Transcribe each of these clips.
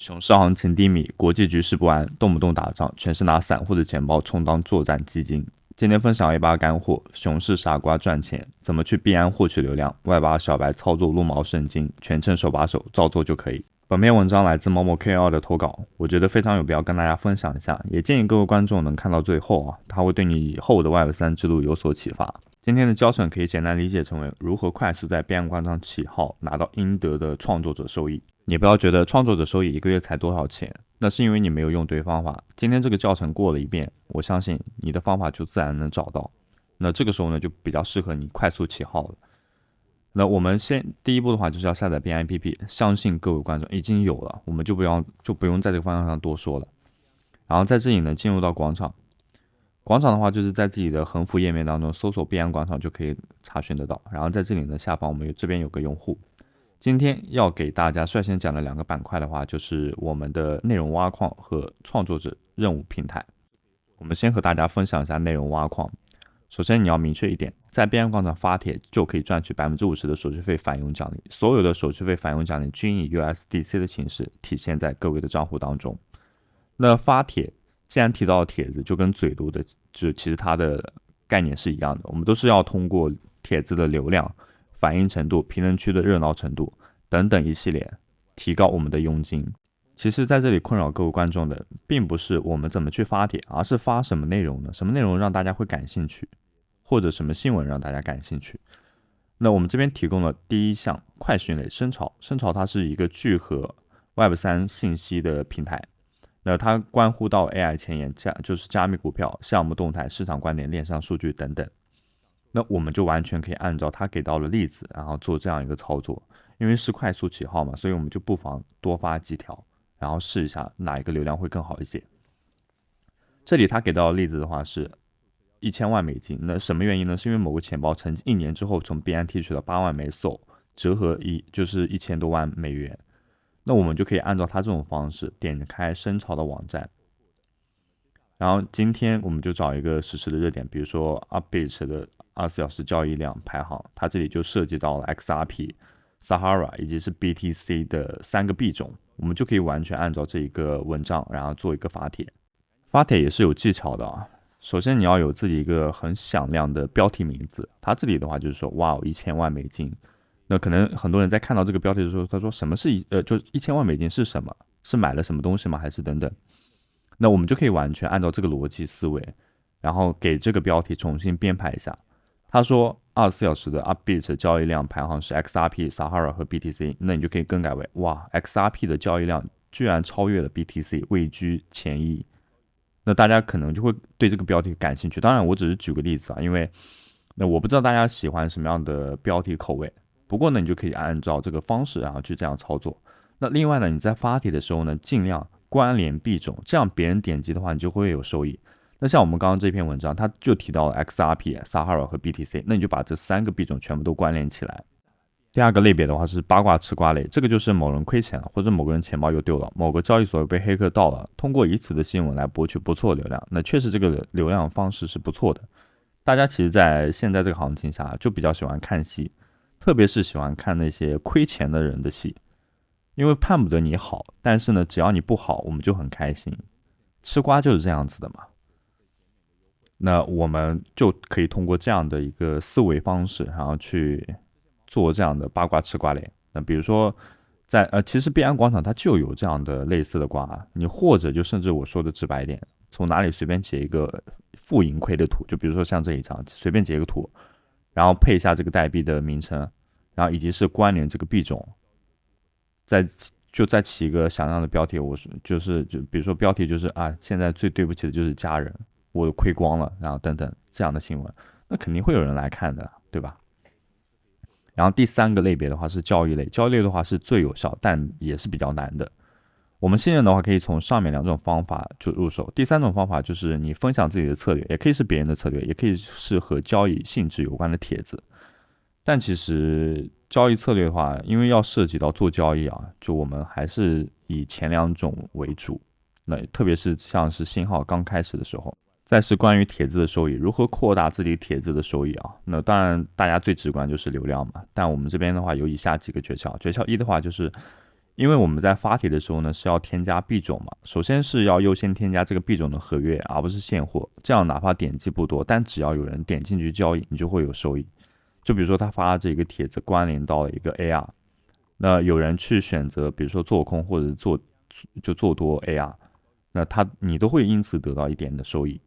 熊市行情低迷，国际局势不安，动不动打仗，全是拿散户的钱包充当作战基金。今天分享 A8干货：熊市傻瓜赚钱，怎么去币安获取流量？外八小白操作撸毛圣经，全程手把手，照做就可以。本篇文章来自某某 KOL 的投稿，我觉得非常有必要跟大家分享一下，也建议各位观众能看到最后啊，它会对你以后的 Web3 之路有所启发。今天的教程可以简单理解成为如何快速在币安官场起号，拿到应得的创作者收益。你不要觉得创作者收益1个月才多少钱，那是因为你没有用对方法。今天这个教程过了一遍，我相信你的方法就自然能找到。那这个时候呢，就比较适合你快速起号了。那我们第一步的话，就是要下载币安 APP，相信各位观众已经有了，我们就不用在这个方向上多说了。然后在这里呢，进入到广场。广场的话，就是在自己的横幅页面当中搜索币安广场就可以查询得到。然后在这里呢，下方我们这边有个用户。今天要给大家率先讲的2个板块的话，就是我们的内容挖矿和创作者任务平台。我们先和大家分享一下内容挖矿。首先你要明确一点，在币安广场发帖就可以赚取 50% 的手续费返佣奖励，所有的手续费返佣奖励均以 USDC 的形式体现在各位的账户当中。那发帖既然提到了帖子，就跟嘴读的其实它的概念是一样的，我们都是要通过帖子的流量、反应程度、评论区的热闹程度等等一系列提高我们的佣金。其实在这里困扰各位观众的并不是我们怎么去发帖，而是发什么内容呢？什么内容让大家会感兴趣，或者什么新闻让大家感兴趣。那我们这边提供了第一项快讯类深潮。深潮它是一个聚合 Web3 信息的平台，那它关乎到 AI 前沿，就是加密股票、项目动态、市场观点、链上数据等等。那我们就完全可以按照他给到的例子，然后做这样一个操作。因为是快速起号嘛，所以我们就不妨多发几条，然后试一下哪一个流量会更好一些。这里他给到的例子的话是1000万美金，那什么原因呢？是因为某个钱包曾经1年之后从币安提取了8万枚 SOL， 折合就是1000多万美元。那我们就可以按照他这种方式点开深潮的网站，然后今天我们就找一个实时的热点，比如说 Upbit 的24小时交易量排行，它这里就涉及到了 XRP、Sahara 以及是 BTC 的3个币种，我们就可以完全按照这一个文章，然后做一个发帖。发帖也是有技巧的啊。首先你要有自己一个很响亮的标题名字，它这里的话就是说，哇，1000万美金。那可能很多人在看到这个标题的时候，他说什么是就1000万美金是什么？是买了什么东西吗？还是等等？那我们就可以完全按照这个逻辑思维，然后给这个标题重新编排一下。他说24小时的 Upbit 交易量排行是 XRP、Sahara 和 BTC， 那你就可以更改为哇 XRP 的交易量居然超越了 BTC， 位居前1。那大家可能就会对这个标题感兴趣。当然我只是举个例子啊，因为那我不知道大家喜欢什么样的标题口味，不过呢你就可以按照这个方式然后去这样操作。那另外呢，你在发帖的时候呢，尽量关联币种，这样别人点击的话，你就会有收益。那像我们刚刚这篇文章，它就提到了 XRP、Sahara 和 BTC， 那你就把这3个币种全部都关联起来。第2个类别的话是八卦吃瓜类，这个就是某人亏钱了，或者某个人钱包又丢了，某个交易所又被黑客盗了，通过以此的新闻来博取不错的流量。那确实这个流量方式是不错的。大家其实在现在这个行情下就比较喜欢看戏，特别是喜欢看那些亏钱的人的戏。因为盼不得你好，但是呢，只要你不好，我们就很开心。吃瓜就是这样子的嘛。那我们就可以通过这样的一个思维方式，然后去做这样的八卦吃瓜类。那比如说其实币安广场它就有这样的类似的瓜，你或者就甚至我说的直白一点，从哪里随便截一个负盈亏的图，就比如说像这一张，随便截一个图，然后配一下这个代币的名称，然后以及是关联这个币种。再起一个响亮的标题，就比如说标题就是啊，现在最对不起的就是家人，我亏光了，然后等等这样的新闻，那肯定会有人来看的，对吧？然后第3个类别的话是交易类，交易类的话是最有效，但也是比较难的。我们新人的话可以从上面2种方法就入手。第3种方法就是你分享自己的策略，也可以是别人的策略，也可以是和交易性质有关的帖子。但其实交易策略的话，因为要涉及到做交易啊，就我们还是以前2种为主。那特别是像是新号刚开始的时候。再是关于帖子的收益，如何扩大自己帖子的收益啊？那当然大家最直观就是流量嘛。但我们这边的话有以下几个诀窍。诀窍1的话就是因为我们在发帖的时候呢是要添加币种嘛，首先是要优先添加这个币种的合约，而不是现货，这样哪怕点击不多，但只要有人点进去交易，你就会有收益。就比如说他发这个帖子关联到了一个 AR， 那有人去选择比如说做空或者做多 AR， 那你都会因此得到一点的收益。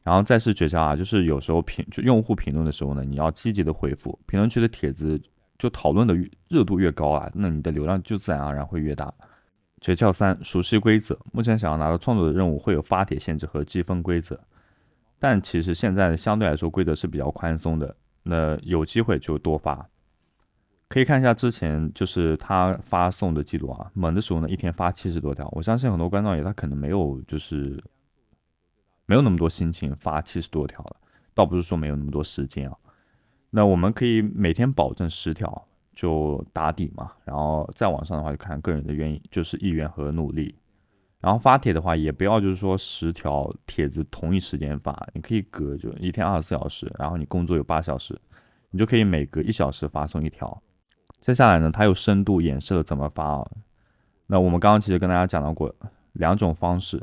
然后再是诀窍啊，就是有时候就用户评论的时候呢，你要积极的回复，评论区的帖子就讨论的热度越高啊，那你的流量就自然而然会越大。诀窍3：熟悉规则。目前想要拿到创作的任务会有发帖限制和积分规则，但其实现在相对来说规则是比较宽松的，那有机会就多发。可以看一下之前就是他发送的记录啊，猛的时候呢一天发70多条，我相信很多观众也他可能没有那么多心情发70多条了，倒不是说没有那么多时间啊。那我们可以每天保证10条就打底嘛，然后再往上的话就看个人的意愿和努力。然后发帖的话也不要就是说10条帖子同一时间发，你可以隔就一天24小时，然后你工作有8小时，你就可以每隔1小时发送一条。接下来呢，它有深度演示了怎么发啊。那我们刚刚其实跟大家讲到过2种方式，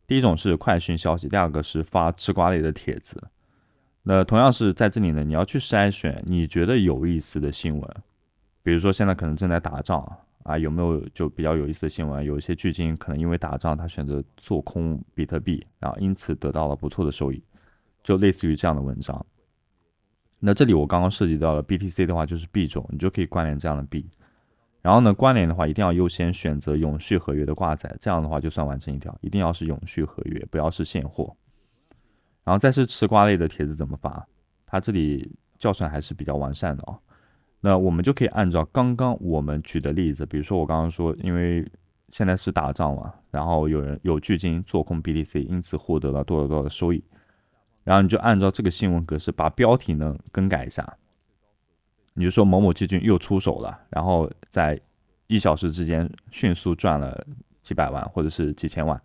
第一种是快讯消息，第二个是发吃瓜类的帖子。那同样是在这里呢，你要去筛选你觉得有意思的新闻，比如说现在可能正在打仗啊，有没有就比较有意思的新闻？有一些巨鲸可能因为打仗，他选择做空比特币，然后因此得到了不错的收益，就类似于这样的文章。那这里我刚刚涉及到了 BTC 的话，就是币种，你就可以关联这样的币。然后呢，关联的话一定要优先选择永续合约的挂载，这样的话就算完成一条，一定要是永续合约，不要是现货。然后再是吃瓜类的帖子怎么发，它这里教程还是比较完善的啊。那我们就可以按照刚刚我们举的例子，比如说我刚刚说，因为现在是打仗嘛，然后有巨鲸做空 BTC， 因此获得了多少多少的收益，然后你就按照这个新闻格式把标题呢更改一下，你就说某某巨鲸又出手了，然后在1小时之间迅速赚了几百万或者是几千万，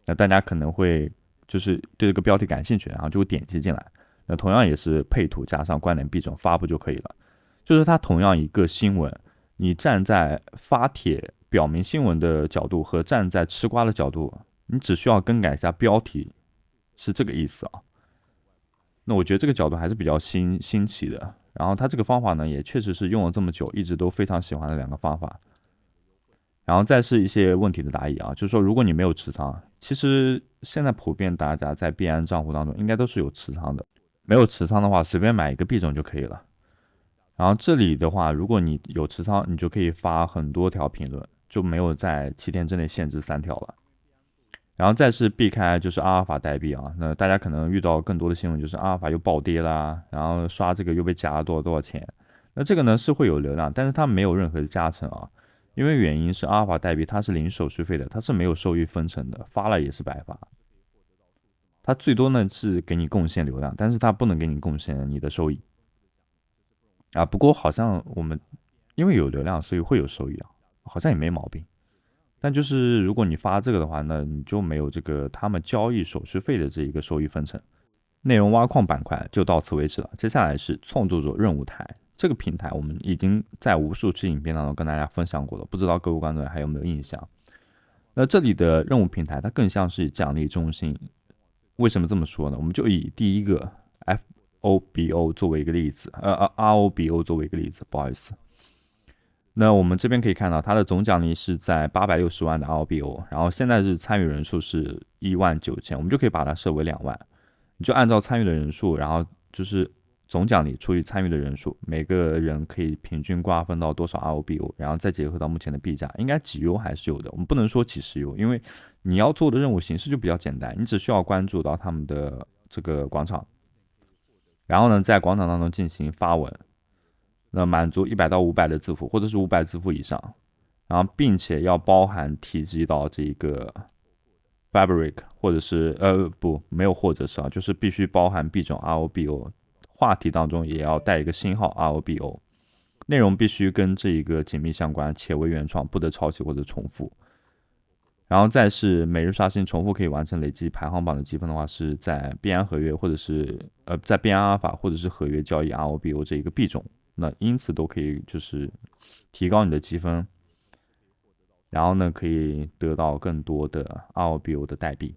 那大家可能会就是对这个标题感兴趣，然后就会点击进来。那同样也是配图加上关联币种发布就可以了。就是它同样一个新闻，你站在发帖表明新闻的角度和站在吃瓜的角度，你只需要更改一下标题，是这个意思啊。那我觉得这个角度还是比较新奇的。然后它这个方法呢，也确实是用了这么久，一直都非常喜欢的2个方法。然后再是一些问题的答疑啊，就是说如果你没有持仓，其实现在普遍大家在币安账户当中应该都是有持仓的，没有持仓的话随便买一个币种就可以了。然后这里的话，如果你有持仓，你就可以发很多条评论，就没有在7天之内限制3条了。然后再是避开就是阿尔法代币啊，那大家可能遇到更多的新闻就是阿尔法又暴跌啦，然后刷这个又被加了多少钱，那这个呢是会有流量，但是它没有任何的加成啊，因为原因是阿尔法代币它是零手续费的，它是没有收益分成的，发了也是白发。它最多呢是给你贡献流量，但是它不能给你贡献你的收益啊。不过好像我们因为有流量，所以会有收益啊，好像也没毛病。但就是如果你发这个的话，那你就没有这个他们交易手续费的这一个收益分成。内容挖矿板块就到此为止了，接下来是创作者任务台。这个平台我们已经在无数期影片当中跟大家分享过了，不知道各位观众还有没有印象？那这里的任务平台它更像是奖励中心。为什么这么说呢？我们就以第一个 FOBO 作为一个例子，ROBO 作为一个例子，不好意思。那我们这边可以看到，它的总奖励是在860万的 RBO， 然后现在是参与人数是19000，我们就可以把它设为2万。你就按照参与的人数，然后就是总奖励除以参与的人数，每个人可以平均瓜分到多少 RBO， 然后再结合到目前的币价，应该几 U 还是有的。我们不能说几十 U， 因为你要做的任务形式就比较简单，你只需要关注到他们的这个广场，然后呢，在广场当中进行发文。那满足100到500的字符，或者是500字符以上，然后并且要包含提及到这个 Fabric， 或者是没有或者是啊，就是必须包含币种 ROBO， 话题当中也要带一个星号 ROBO， 内容必须跟这一个紧密相关，且为原创，不得抄袭或者重复。然后再是每日刷新重复可以完成累积排行榜的积分的话，是在币安合约或者是在币安阿尔法或者是合约交易 ROBO 这一个币种。那因此都可以就是提高你的积分。然后呢可以得到更多的 RBO 的代币，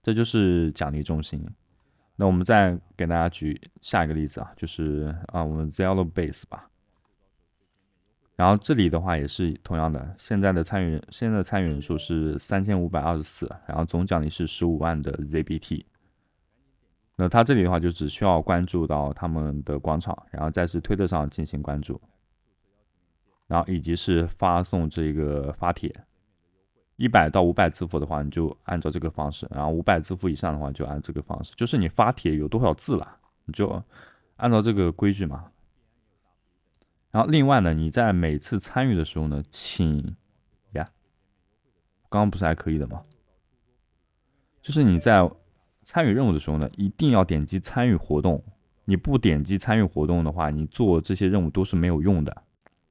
这就是奖励中心。那我们再给大家举下一个例子啊，就是我们 Zero Base 吧。然后这里的话也是同样的，现在的参与人数是3524，然后总奖励是15万的 ZBT。那他这里的话就只需要关注到他们的广场，然后再是推特上进行关注，然后以及是发送这个发帖。100到500字符的话，你就按照这个方式；然后500字符以上的话，就按这个方式。就是你发帖有多少字了，你就按照这个规矩嘛。然后另外呢，你在每次参与的时候呢，请呀，刚刚不是还可以的吗？就是你在参与任务的时候呢，一定要点击参与活动。你不点击参与活动的话，你做这些任务都是没有用的。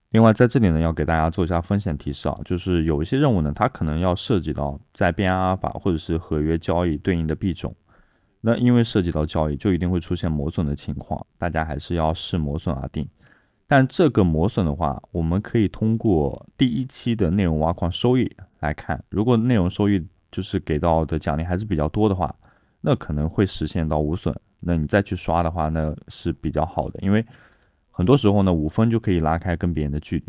另外，在这里呢，要给大家做一下风险提示啊，就是有一些任务呢，它可能要涉及到在币安阿尔法或者是合约交易对应的币种。那因为涉及到交易，就一定会出现磨损的情况，大家还是要视磨损而定。但这个磨损的话，我们可以通过第一期的内容挖矿收益来看，如果内容收益就是给到的奖励还是比较多的话，那可能会实现到无损。那你再去刷的话，那是比较好的，因为很多时候呢，5分就可以拉开跟别人的距离。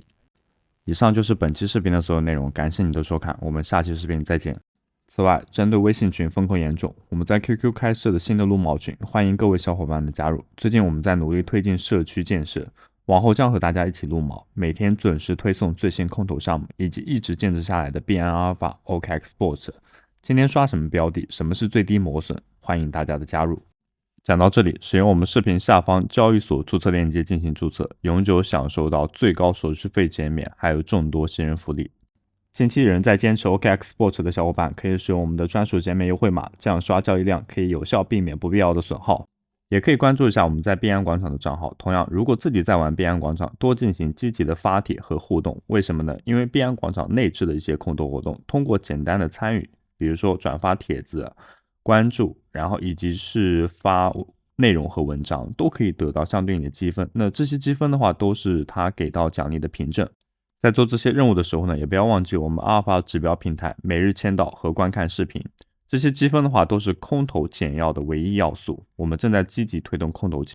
以上就是本期视频的所有内容，感谢你的收看，我们下期视频再见。此外，针对微信群风控严重，我们在 QQ 开设的新的撸毛群，欢迎各位小伙伴的加入。最近我们在努力推进社区建设，往后将和大家一起撸毛，每天准时推送最新空投项目，以及一直坚持下来的币安阿尔法 OKX Sports。今天刷什么标的，什么是最低磨损，欢迎大家的加入。讲到这里，使用我们视频下方交易所注册链接进行注册，永久享受到最高手续费减免，还有众多新人福利。近期仍在坚持 OKX Sports 的小伙伴，可以使用我们的专属减免优惠码，这样刷交易量可以有效避免不必要的损耗。也可以关注一下我们在币安广场的账号。同样，如果自己在玩币安广场，多进行积极的发帖和互动。为什么呢？因为币安广场内置的一些空投活动，通过简单的参与，比如说转发帖子、关注，然后以及是发内容和文章，都可以得到相对应的积分。那这些积分的话，都是他给到奖励的凭证。在做这些任务的时候呢，也不要忘记我们阿尔法指标平台每日签到和观看视频。这些积分的话，都是空投简要的唯一要素。我们正在积极推动空投